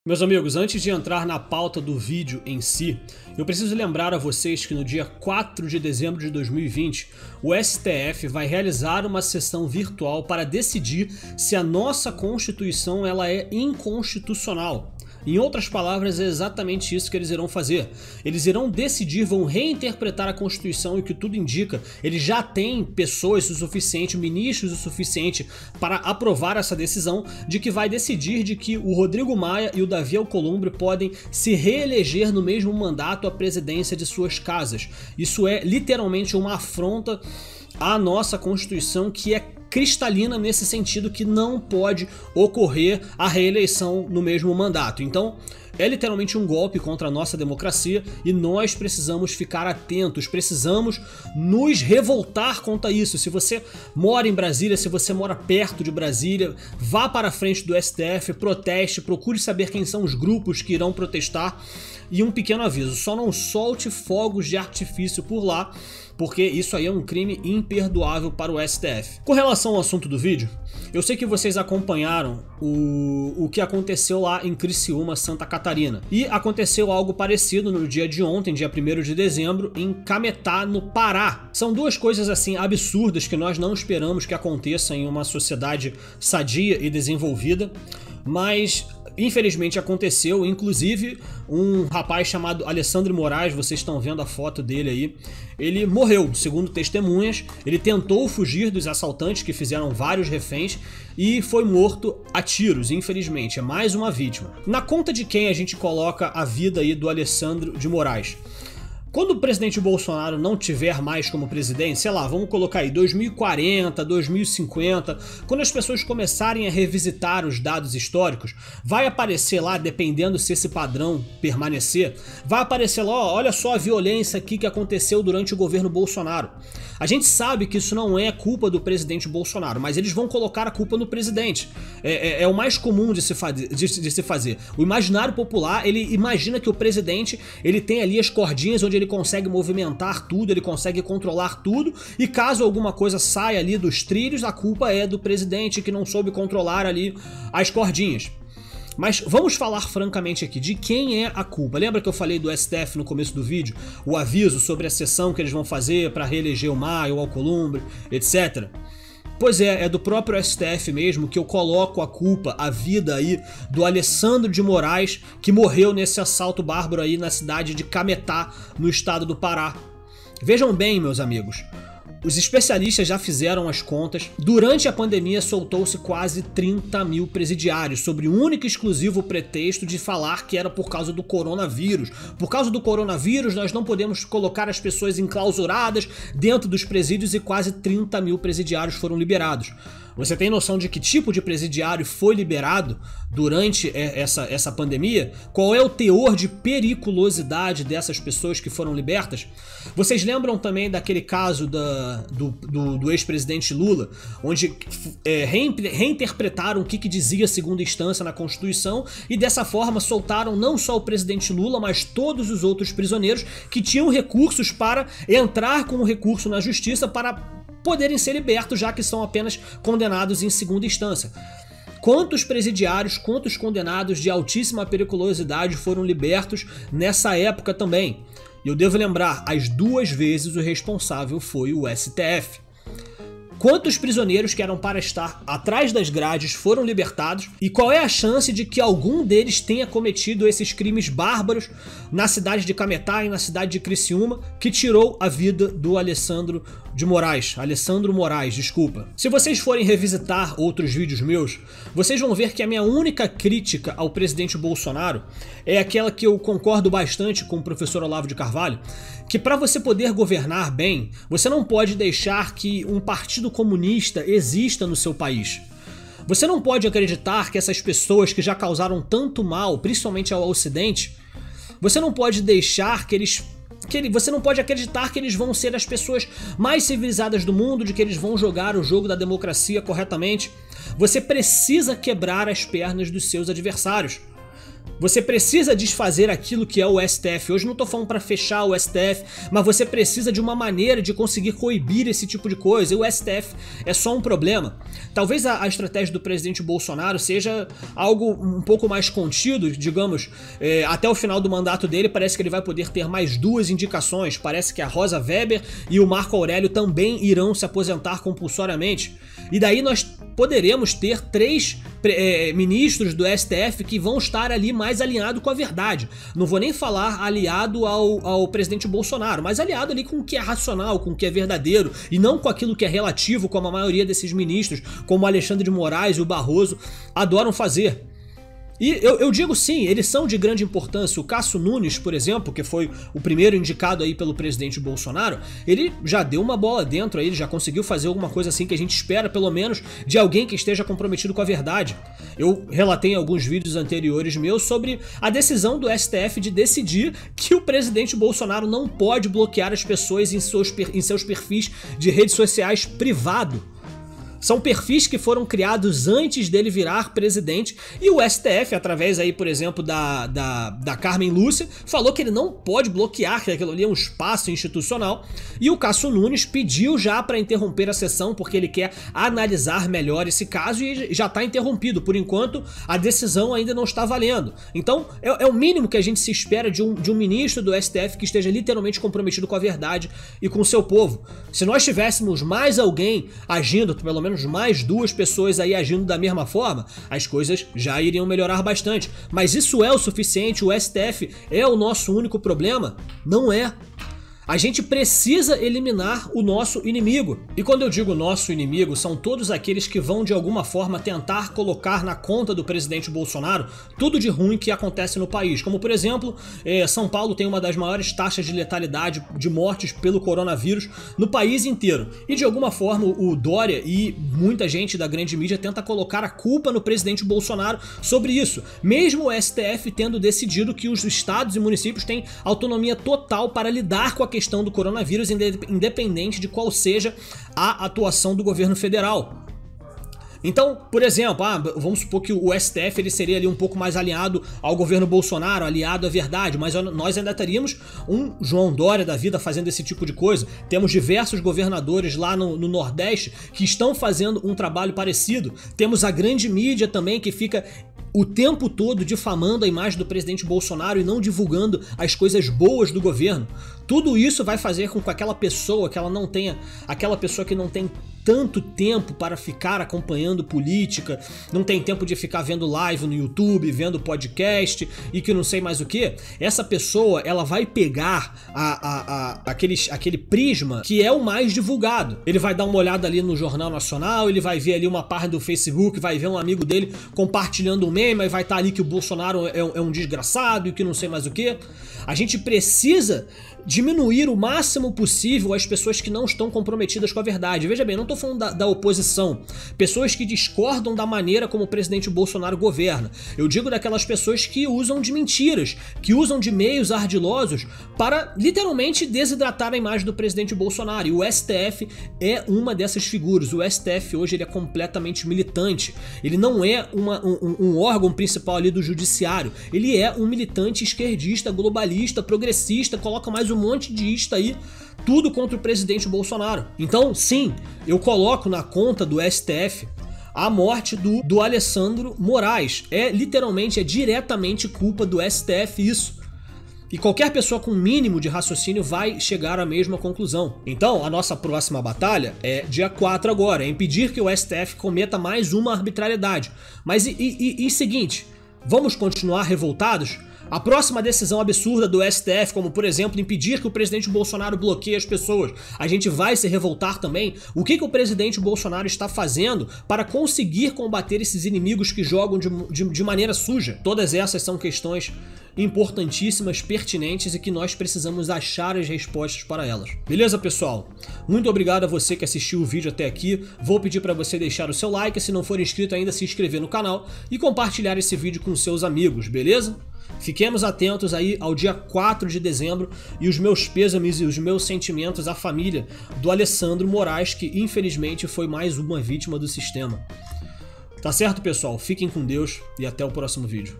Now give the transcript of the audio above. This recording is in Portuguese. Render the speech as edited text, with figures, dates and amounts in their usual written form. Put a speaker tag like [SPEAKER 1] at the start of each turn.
[SPEAKER 1] Meus amigos, antes de entrar na pauta do vídeo em si, eu preciso lembrar a vocês que no dia 4 de dezembro de 2020, o STF vai realizar uma sessão virtual para decidir se a nossa Constituição ela é inconstitucional. Em outras palavras, é exatamente isso que eles irão fazer. Eles irão decidir, vão reinterpretar a Constituição e o que tudo indica, eles já têm pessoas o suficiente, ministros o suficiente para aprovar essa decisão de que vai decidir de que o Rodrigo Maia e o Davi Alcolumbre podem se reeleger no mesmo mandato à presidência de suas casas. Isso é literalmente uma afronta à nossa Constituição, que é cristalina nesse sentido, que não pode ocorrer a reeleição no mesmo mandato. Então, é literalmente um golpe contra a nossa democracia e nós precisamos ficar atentos, precisamos nos revoltar contra isso. Se você mora em Brasília, se você mora perto de Brasília, vá para a frente do STF, proteste, procure saber quem são os grupos que irão protestar. E um pequeno aviso, só não solte fogos de artifício por lá, porque isso aí é um crime imperdoável para o STF. Com relação ao assunto do vídeo, eu sei que vocês acompanharam o que aconteceu lá em Criciúma, Santa Catarina. E aconteceu algo parecido no dia de ontem, dia 1º de dezembro, em Cametá, no Pará. São duas coisas assim absurdas que nós não esperamos que aconteçam em uma sociedade sadia e desenvolvida, mas infelizmente aconteceu. Inclusive um rapaz chamado Alessandro Moraes, vocês estão vendo a foto dele aí, ele morreu, segundo testemunhas. Ele tentou fugir dos assaltantes que fizeram vários reféns e foi morto a tiros, infelizmente, é mais uma vítima. Na conta de quem a gente coloca a vida aí do Alessandro de Moraes? Quando o presidente Bolsonaro não tiver mais como presidente, sei lá, vamos colocar aí 2040, 2050, quando as pessoas começarem a revisitar os dados históricos, vai aparecer lá, dependendo se esse padrão permanecer, vai aparecer lá, ó, olha só a violência aqui que aconteceu durante o governo Bolsonaro. A gente sabe que isso não é culpa do presidente Bolsonaro, mas eles vão colocar a culpa no presidente. É o mais comum de se fazer. O imaginário popular, ele imagina que o presidente ele tem ali as cordinhas onde ele consegue movimentar tudo, ele consegue controlar tudo, e caso alguma coisa saia ali dos trilhos, a culpa é do presidente que não soube controlar ali as cordinhas. Mas vamos falar francamente aqui, de quem é a culpa? Lembra que eu falei do STF no começo do vídeo? O aviso sobre a sessão que eles vão fazer para reeleger o Maia, o Alcolumbre, etc. Pois é do próprio STF mesmo que eu coloco a culpa, a vida aí do Alessandro de Moraes, que morreu nesse assalto bárbaro aí na cidade de Cametá, no estado do Pará. Vejam bem, meus amigos, os especialistas já fizeram as contas. Durante a pandemia soltou-se quase 30 mil presidiários, sob o único e exclusivo pretexto de falar que era por causa do coronavírus. Por causa do coronavírus nós não podemos colocar as pessoas enclausuradas dentro dos presídios, e quase 30 mil presidiários foram liberados. Você tem noção de que tipo de presidiário foi liberado durante essa pandemia? Qual é o teor de periculosidade dessas pessoas que foram libertas? Vocês lembram também daquele caso do ex-presidente Lula, onde reinterpretaram o que dizia a segunda instância na Constituição e dessa forma soltaram não só o presidente Lula, mas todos os outros prisioneiros que tinham recursos para entrar com o recurso na justiça para poderem ser libertos, já que são apenas condenados em segunda instância. Quantos presidiários, quantos condenados de altíssima periculosidade foram libertos nessa época também? E eu devo lembrar, as duas vezes o responsável foi o STF. Quantos prisioneiros que eram para estar atrás das grades foram libertados? E qual é a chance de que algum deles tenha cometido esses crimes bárbaros na cidade de Cametá e na cidade de Criciúma, que tirou a vida do Alessandro Moraes, desculpa. Se vocês forem revisitar outros vídeos meus, vocês vão ver que a minha única crítica ao presidente Bolsonaro é aquela que eu concordo bastante com o professor Olavo de Carvalho, que para você poder governar bem, você não pode deixar que um partido comunista exista no seu país. Você não pode acreditar que essas pessoas que já causaram tanto mal, principalmente ao Ocidente, você não pode deixar você não pode acreditar que eles vão ser as pessoas mais civilizadas do mundo, de que eles vão jogar o jogo da democracia corretamente. Você precisa quebrar as pernas dos seus adversários. Você precisa desfazer aquilo que é o STF. Hoje não tô falando para fechar o STF, mas você precisa de uma maneira de conseguir coibir esse tipo de coisa. E o STF é só um problema. Talvez a estratégia do presidente Bolsonaro seja algo um pouco mais contido, digamos, até o final do mandato dele parece que ele vai poder ter mais 2 indicações. Parece que a Rosa Weber e o Marco Aurélio também irão se aposentar compulsoriamente. E daí nós poderemos ter 3 ministros do STF que vão estar ali mais alinhados com a verdade. Não vou nem falar aliado ao presidente Bolsonaro, mas aliado ali com o que é racional, com o que é verdadeiro, e não com aquilo que é relativo, como a maioria desses ministros, como o Alexandre de Moraes e o Barroso, adoram fazer. E eu digo sim, eles são de grande importância. O Cássio Nunes, por exemplo, que foi o primeiro indicado aí pelo presidente Bolsonaro, ele já deu uma bola dentro aí, ele já conseguiu fazer alguma coisa assim que a gente espera, pelo menos, de alguém que esteja comprometido com a verdade. Eu relatei em alguns vídeos anteriores meus sobre a decisão do STF de decidir que o presidente Bolsonaro não pode bloquear as pessoas em seus perfis de redes sociais privado. São perfis que foram criados antes dele virar presidente, e o STF, através aí, por exemplo, da Carmen Lúcia, falou que ele não pode bloquear, que aquilo ali é um espaço institucional, e o Cássio Nunes pediu já para interromper a sessão porque ele quer analisar melhor esse caso e já está interrompido. Por enquanto, a decisão ainda não está valendo. Então, é o mínimo que a gente se espera de um ministro do STF que esteja literalmente comprometido com a verdade e com o seu povo. Se nós tivéssemos mais alguém agindo, pelo menos mais 2 pessoas aí agindo da mesma forma, as coisas já iriam melhorar bastante. Mas isso é o suficiente? O STF é o nosso único problema? Não é. A gente precisa eliminar o nosso inimigo. E quando eu digo nosso inimigo, são todos aqueles que vão de alguma forma tentar colocar na conta do presidente Bolsonaro tudo de ruim que acontece no país. Como por exemplo, São Paulo tem uma das maiores taxas de letalidade de mortes pelo coronavírus no país inteiro. E de alguma forma o Dória e muita gente da grande mídia tenta colocar a culpa no presidente Bolsonaro sobre isso. Mesmo o STF tendo decidido que os estados e municípios têm autonomia total para lidar com a questão do coronavírus, independente de qual seja a atuação do governo federal. Então, por exemplo, vamos supor que o STF ele seria ali um pouco mais alinhado ao governo Bolsonaro, aliado à verdade, mas nós ainda teríamos um João Dória da vida fazendo esse tipo de coisa. Temos diversos governadores lá no Nordeste que estão fazendo um trabalho parecido. Temos a grande mídia também que fica o tempo todo difamando a imagem do presidente Bolsonaro e não divulgando as coisas boas do governo. Tudo isso vai fazer com que aquela pessoa que não tem tanto tempo para ficar acompanhando política, não tem tempo de ficar vendo live no YouTube, vendo podcast e que não sei mais o que, essa pessoa ela vai pegar aquele prisma que é o mais divulgado. Ele vai dar uma olhada ali no Jornal Nacional, ele vai ver ali uma página do Facebook, vai ver um amigo dele compartilhando um meme, e vai estar ali que o Bolsonaro é um desgraçado e que não sei mais o que. A gente precisa diminuir o máximo possível as pessoas que não estão comprometidas com a verdade. Veja bem, não estou falando da oposição, pessoas que discordam da maneira como o presidente Bolsonaro governa. Eu digo daquelas pessoas que usam de mentiras, que usam de meios ardilosos para literalmente desidratar a imagem do presidente Bolsonaro. E o STF é uma dessas figuras. O STF hoje ele é completamente militante. Ele não é um órgão principal ali do judiciário. Ele é um militante esquerdista, globalista, progressista, coloca mais um monte de isto aí, tudo contra o presidente Bolsonaro. Então, sim, eu coloco na conta do STF a morte do Alexandre Moraes. É diretamente culpa do STF isso. E qualquer pessoa com mínimo de raciocínio vai chegar à mesma conclusão. Então, a nossa próxima batalha é dia 4 agora, é impedir que o STF cometa mais uma arbitrariedade. Mas e seguinte, vamos continuar revoltados? A próxima decisão absurda do STF, como por exemplo impedir que o presidente Bolsonaro bloqueie as pessoas, a gente vai se revoltar também? O que o presidente Bolsonaro está fazendo para conseguir combater esses inimigos que jogam de maneira suja? Todas essas são questões importantíssimas, pertinentes e que nós precisamos achar as respostas para elas. Beleza, pessoal? Muito obrigado a você que assistiu o vídeo até aqui. Vou pedir para você deixar o seu like, se não for inscrito ainda, se inscrever no canal e compartilhar esse vídeo com seus amigos, beleza? Fiquemos atentos aí ao dia 4 de dezembro e os meus pêsames e os meus sentimentos à família do Alexandre Moraes, que infelizmente foi mais uma vítima do sistema. Tá certo, pessoal? Fiquem com Deus e até o próximo vídeo.